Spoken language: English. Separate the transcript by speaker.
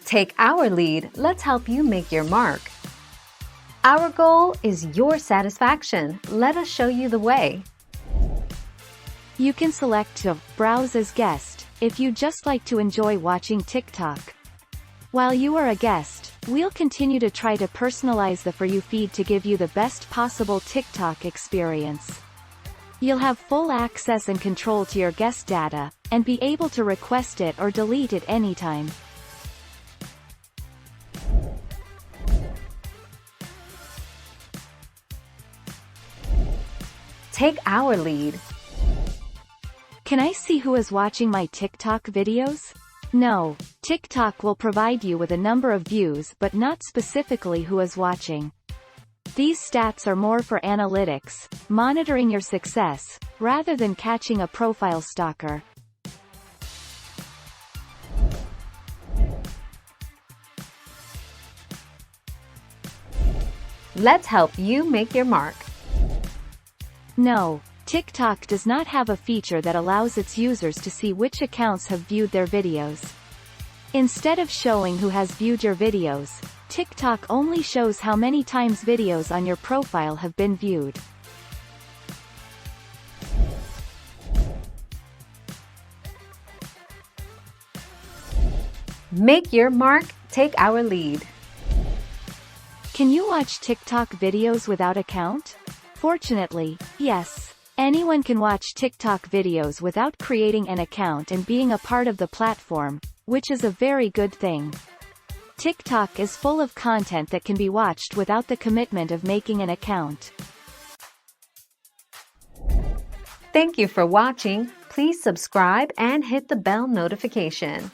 Speaker 1: Take our lead, let's help you make your mark. Our goal is your satisfaction. Let us show you the way.
Speaker 2: You can select to browse as guest if you just like to enjoy watching TikTok. While you are a guest, we'll continue to try to personalize the For You feed to give you the best possible TikTok experience. You'll have full access and control to your guest data, and be able to request it or delete it anytime.
Speaker 1: Take our lead.
Speaker 2: Can I see who is watching my TikTok videos? No, TikTok will provide you with a number of views but not specifically who is watching. These stats are more for analytics, monitoring your success, rather than catching a profile stalker.
Speaker 1: Let's help you make your mark.
Speaker 2: No, TikTok does not have a feature that allows its users to see which accounts have viewed their videos. Instead of showing who has viewed your videos, TikTok only shows how many times videos on your profile have been viewed.
Speaker 1: Make your mark, take our lead.
Speaker 2: Can you watch TikTok videos without account? Fortunately, yes. Anyone can watch TikTok videos without creating an account and being a part of the platform, which is a very good thing. TikTok is full of content that can be watched without the commitment of making an account.
Speaker 1: Thank you for watching. Please subscribe and hit the bell notification.